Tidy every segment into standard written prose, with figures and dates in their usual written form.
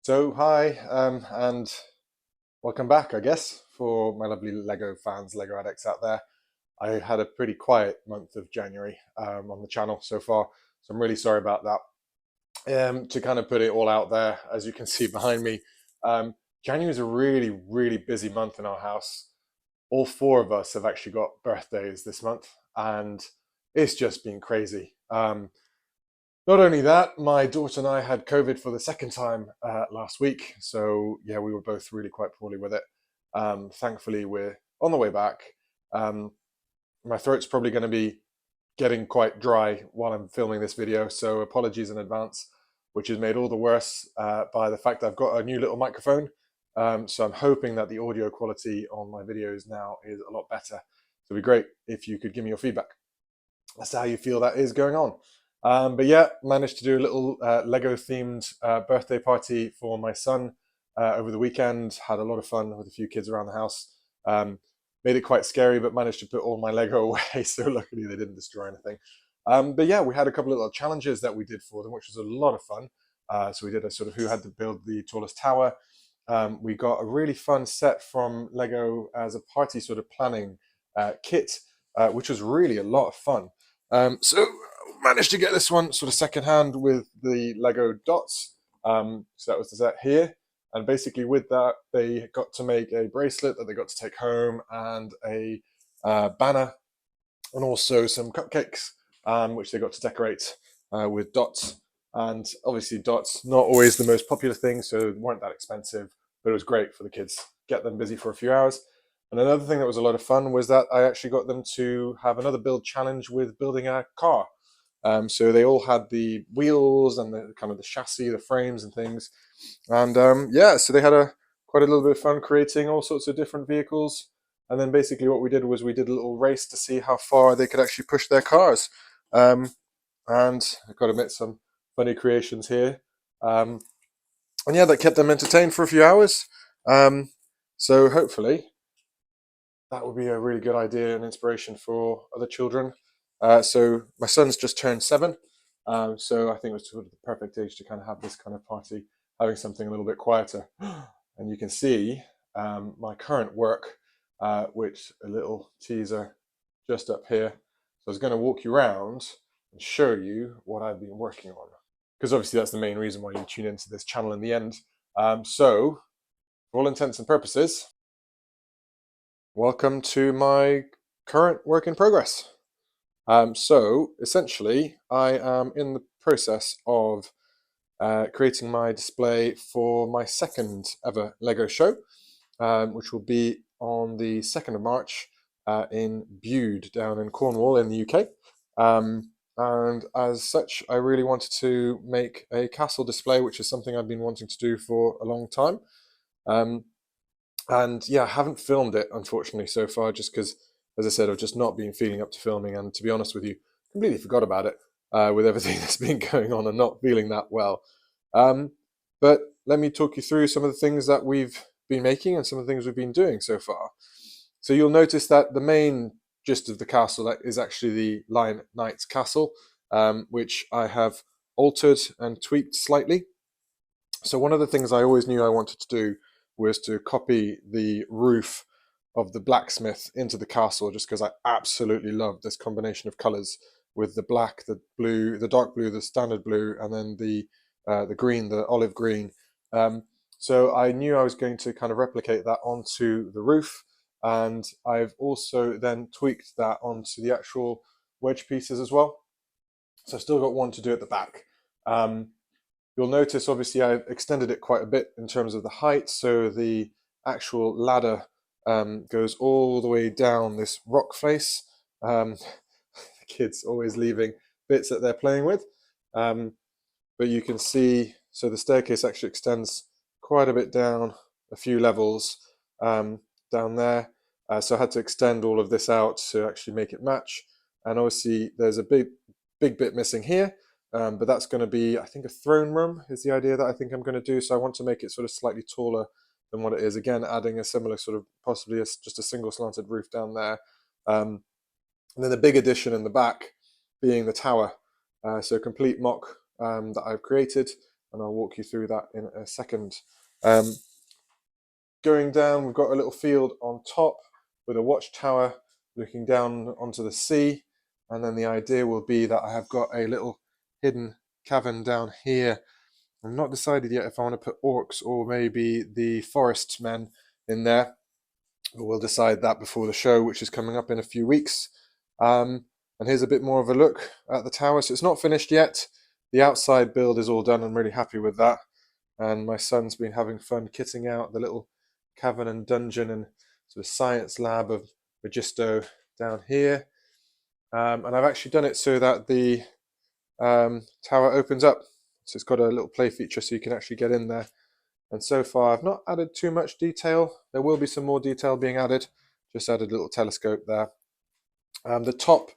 So hi, and welcome back, I guess, for my lovely Lego fans, Lego addicts out there. I had a pretty quiet month of January on the channel so far, so I'm really sorry about that. To kind of put it all out there, as you can see behind me, um, January is a really, really busy month in our house. All four of us have actually got birthdays this month, and it's just been crazy. Not only that, my daughter and I had COVID for the second time last week. So, yeah, we were both really quite poorly with it. Thankfully, we're on the way back. Um, my throat's probably going to be getting quite dry while I'm filming this video. So, apologies in advance, which is made all the worse by the fact that I've got a new little microphone. So, I'm hoping that the audio quality on my videos now is a lot better. So, it'd be great if you could give me your feedback as to how you feel that is going on. But yeah, managed to do a little Lego themed birthday party for my son over the weekend. Had a lot of fun with a few kids around the house. Made it quite scary, but managed to put all my Lego away. So luckily they didn't destroy anything. But yeah, we had a couple of little challenges that we did for them, which was a lot of fun. So we did a sort of who had to build the tallest tower. We got a really fun set from Lego as a party sort of planning kit, which was really a lot of fun. So managed to get this one sort of secondhand with the Lego dots. So that was the set here. And basically with that, they got to make a bracelet that they got to take home and a banner and also some cupcakes, which they got to decorate with dots. And obviously dots, not always the most popular thing, so weren't that expensive, but it was great for the kids. Get them busy for a few hours. And another thing that was a lot of fun was that I actually got them to have another build challenge with building a car. So they all had the wheels and the kind of the chassis, the frames and things. And yeah, so they had a quite a little bit of fun creating all sorts of different vehicles. And then basically what we did was we did a little race to see how far they could actually push their cars. Um, and I've got to admit some funny creations here. Um, and yeah, that kept them entertained for a few hours. Um, so hopefully that would be a really good idea and inspiration for other children. So my son's just turned 7, so I think it was sort of the perfect age to kind of have this kind of party, having something a little bit quieter. And you can see my current work, which a little teaser just up here. So I was going to walk you around and show you what I've been working on, because obviously that's the main reason why you tune into this channel in the end. So for all intents and purposes, welcome to my current work in progress. So essentially, I am in the process of creating my display for my second ever Lego show, which will be on the 2nd of March in Bude, down in Cornwall in the UK. And as such, I really wanted to make a castle display, which is something I've been wanting to do for a long time. Um, and yeah, I haven't filmed it unfortunately so far, just because, as I said, I've just not been feeling up to filming, and to be honest with you, completely forgot about it with everything that's been going on and not feeling that well. Um, but let me talk you through some of the things that we've been making and some of the things we've been doing so far. So you'll notice that the main gist of the castle is actually the Lion Knight's castle, which I have altered and tweaked slightly. So one of the things I always knew I wanted to do was to copy the roof of the blacksmith into the castle, just because I absolutely love this combination of colors with the black, the blue, the dark blue, the standard blue, and then the green, the olive green. So I knew I was going to kind of replicate that onto the roof, and I've also then tweaked that onto the actual wedge pieces as well. So I've still got one to do at the back. You'll notice, obviously, I've extended it quite a bit in terms of the height. So the actual ladder goes all the way down this rock face. The kids always leaving bits that they're playing with. But you can see, so the staircase actually extends quite a bit down, a few levels down there. So I had to extend all of this out to actually make it match. And obviously there's a big bit missing here. But that's going to be, I think, a throne room is the idea that I think I'm going to do. So I want to make it sort of slightly taller than what it is. Again, adding a similar sort of, possibly just a single slanted roof down there. And then the big addition in the back being the tower. So complete mock that I've created. and I'll walk you through that in a second. Going down, we've got a little field on top with a watchtower looking down onto the sea, and then the idea will be that I have got a little hidden cavern down here. I'm not decided yet if I want to put orcs or maybe the forest men in there, but we'll decide that before the show, which is coming up in a few weeks. And here's a bit more of a look at the tower. So it's not finished yet. The outside build is all done. I'm really happy with that. And my son's been having fun kitting out the little cavern and dungeon and sort of science lab of Magisto down here. And I've actually done it so that the tower opens up. So it's got a little play feature so you can actually get in there. And so far I've not added too much detail. There will be some more detail being added. Just added a little telescope there. The top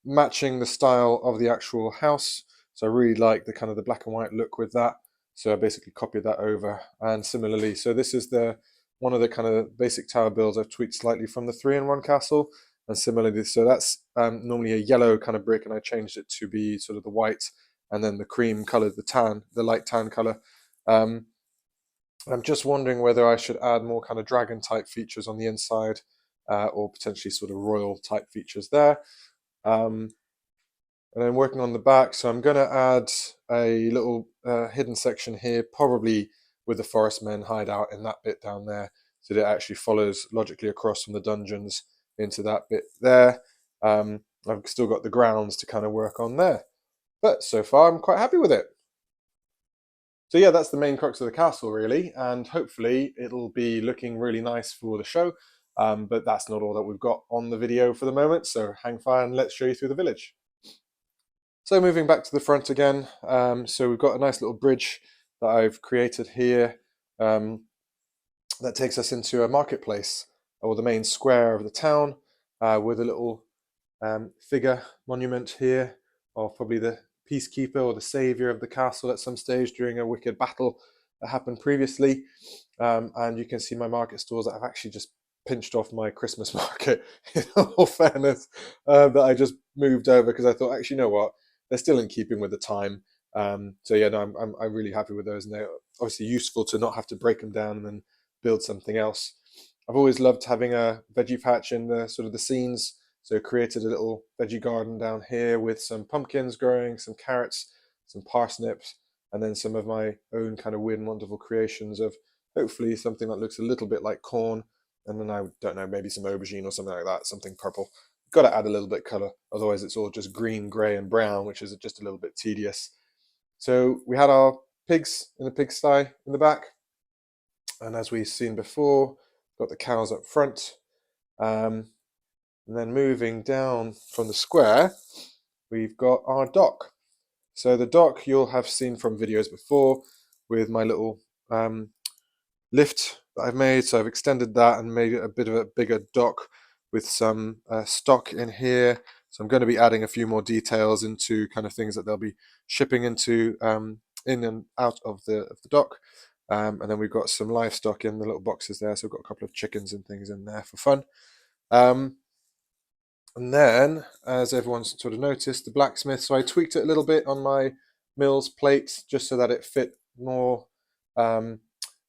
matching the style of the actual house. So I really like the kind of the black and white look with that. So I basically copied that over. And similarly, so this is the one of the kind of basic tower builds I've tweaked slightly from the 3-in-1 castle. And similarly, so that's normally a yellow kind of brick, and I changed it to be sort of the white and then the cream colour, the light tan colour. I'm just wondering whether I should add more kind of dragon type features on the inside, or potentially sort of royal type features there. And then working on the back, so I'm going to add a little hidden section here, probably with the forest men hideout in that bit down there, so that it actually follows logically across from the dungeons into that bit there. I've still got the grounds to kind of work on there, but so far I'm quite happy with it. So yeah, that's the main crux of the castle really, and hopefully it'll be looking really nice for the show. But that's not all that we've got on the video for the moment, so hang fire and let's show you through the village. So moving back to the front again, so we've got a nice little bridge that I've created here that takes us into a marketplace, or the main square of the town, with a little figure monument here of probably the peacekeeper or the savior of the castle at some stage during a wicked battle that happened previously. And you can see my market stalls that I've actually just pinched off my Christmas market, in all fairness, that I just moved over because I thought, actually, you know what, they're still in keeping with the time. So yeah, no, I'm really happy with those, and they're obviously useful to not have to break them down and then build something else. I've always loved having a veggie patch in the sort of the scenes, so created a little veggie garden down here with some pumpkins growing, some carrots, some parsnips, and then some of my own kind of weird and wonderful creations of hopefully something that looks a little bit like corn, and then I don't know, maybe some aubergine or something like that, something purple. Got to add a little bit of color, otherwise it's all just green, grey, and brown, which is just a little bit tedious. So we had our pigs in the pigsty in the back, and as we've seen before, got the cows up front. And then moving down from the square, we've got our dock. So the dock you'll have seen from videos before with my little lift that I've made. So I've extended that and made it a bit of a bigger dock with some stock in here. So I'm going to be adding a few more details into kind of things that they'll be shipping into in and out of the dock. And then we've got some livestock in the little boxes there. So we've got a couple of chickens and things in there for fun. And then, as everyone's sort of noticed, the blacksmith, so I tweaked it a little bit on my mill's plate just so that it fit more. It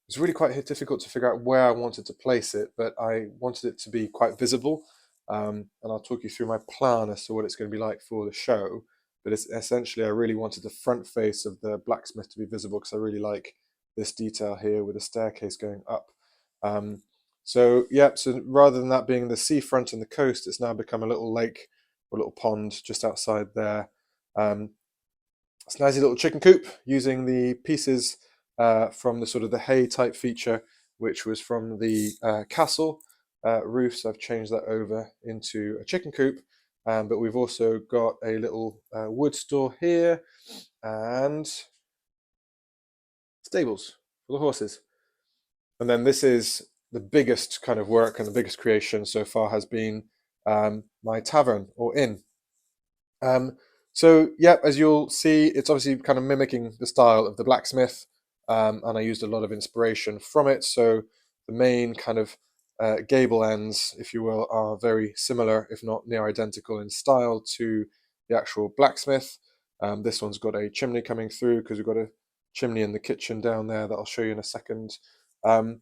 was really quite difficult to figure out where I wanted to place it, but I wanted it to be quite visible. And I'll talk you through my plan as to what it's going to be like for the show. But it's essentially, I really wanted the front face of the blacksmith to be visible because I really like this detail here with the staircase going up. So yeah, so rather than that being the seafront and the coast, it's now become a little lake or a little pond just outside there. It's a nice little chicken coop using the pieces from the sort of the hay type feature, which was from the castle roofs. I've changed that over into a chicken coop, but we've also got a little wood store here and stables for the horses. And then this is the biggest kind of work and the biggest creation so far has been my tavern or inn. So yeah, as you'll see, it's obviously kind of mimicking the style of the blacksmith, and I used a lot of inspiration from it. So the main kind of gable ends, if you will, are very similar, if not near identical in style to the actual blacksmith. This one's got a chimney coming through because we've got a chimney in the kitchen down there that I'll show you in a second. And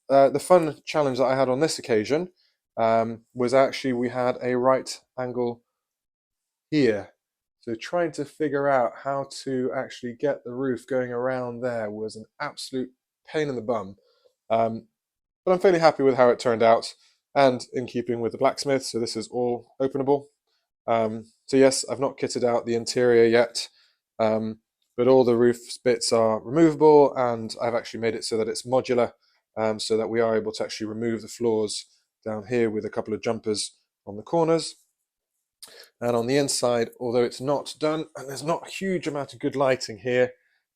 the fun challenge that I had on this occasion was actually we had a right angle here. So trying to figure out how to actually get the roof going around there was an absolute pain in the bum. But I'm fairly happy with how it turned out and in keeping with the blacksmith. So this is all openable. So yes, I've not kitted out the interior yet, but all the roof bits are removable, and I've actually made it so that it's modular, so that we are able to actually remove the floors down here with a couple of jumpers on the corners. And on the inside, although it's not done, and there's not a huge amount of good lighting here,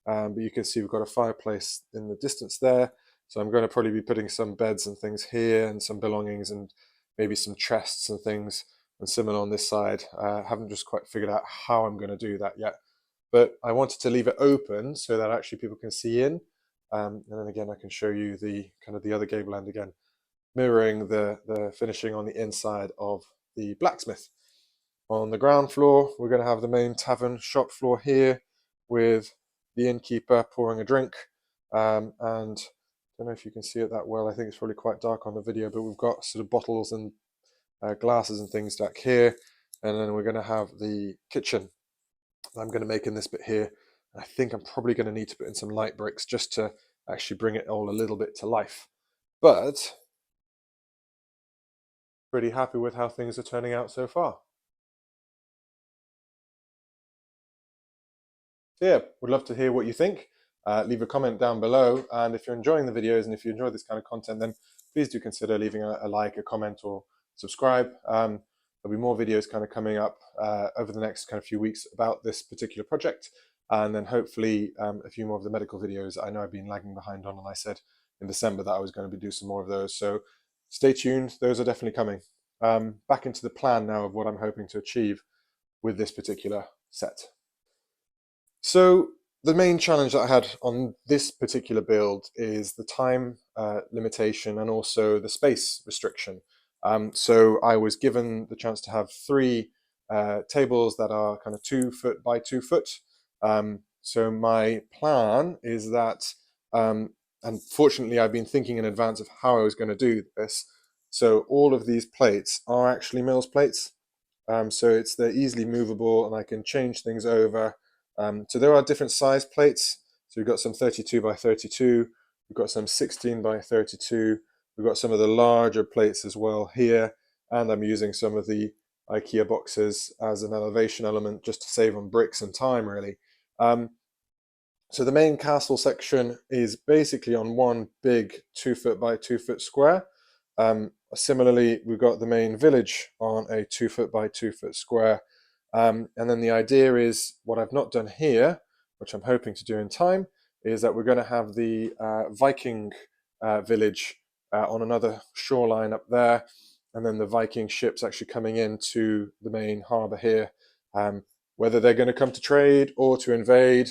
but you can see we've got a fireplace in the distance there. So I'm going to probably be putting some beds and things here and some belongings and maybe some chests and things and similar on this side. Haven't just quite figured out how I'm going to do that yet. But I wanted to leave it open so that actually people can see in. And then again, I can show you the kind of the other gable end again, mirroring the finishing on the inside of the blacksmith. On the ground floor, we're going to have the main tavern shop floor here with the innkeeper pouring a drink. And I don't know if you can see it that well. I think it's probably quite dark on the video, but we've got sort of bottles and glasses and things back here. And then we're going to have the kitchen I'm going to make in this bit here. I think I'm probably going to need to put in some light bricks just to actually bring it all a little bit to life. But pretty happy with how things are turning out so far. So yeah, would love to hear what you think. Leave a comment down below, and if you're enjoying the videos and if you enjoy this kind of content, then please do consider leaving a like, a comment, or subscribe. There'll be more videos kind of coming up over the next kind of few weeks about this particular project, and then hopefully a few more of the medical videos I know I've been lagging behind on, and I said in December that I was going to do some more of those, so stay tuned, those are definitely coming. Back into the plan now of what I'm hoping to achieve with this particular set. So the main challenge that I had on this particular build is the time limitation and also the space restriction. So I was given the chance to have three tables that are kind of 2 foot by 2 foot. So my plan is that, and fortunately I've been thinking in advance of how I was going to do this. So all of these plates are actually Mills plates. So they're easily movable and I can change things over. So there are different size plates. So we've got some 32 by 32, we've got some 16 by 32, we've got some of the larger plates as well here, and I'm using some of the IKEA boxes as an elevation element just to save on bricks and time really. So the main castle section is basically on one big 2 foot by 2 foot square. Similarly, we've got the main village on a 2 foot by 2 foot square. And then the idea is, what I've not done here, which I'm hoping to do in time, is that we're going to have the Viking village on another shoreline up there, and then the Viking ships actually coming into the main harbour here. Whether they're going to come to trade or to invade,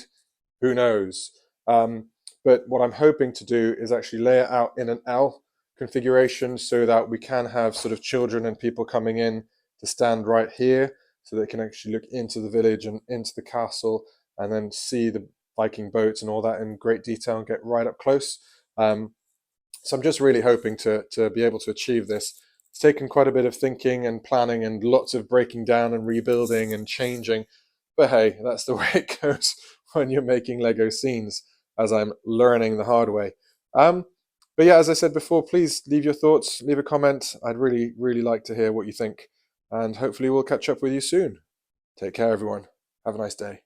who knows? But what I'm hoping to do is actually lay it out in an L configuration so that we can have sort of children and people coming in to stand right here, so they can actually look into the village and into the castle and then see the Viking boats and all that in great detail and get right up close. So I'm just really hoping to be able to achieve this. It's taken quite a bit of thinking and planning and lots of breaking down and rebuilding and changing. But hey, that's the way it goes when you're making Lego scenes, as I'm learning the hard way. But yeah, as I said before, please leave your thoughts, leave a comment. I'd really, really like to hear what you think. And hopefully we'll catch up with you soon. Take care, everyone. Have a nice day.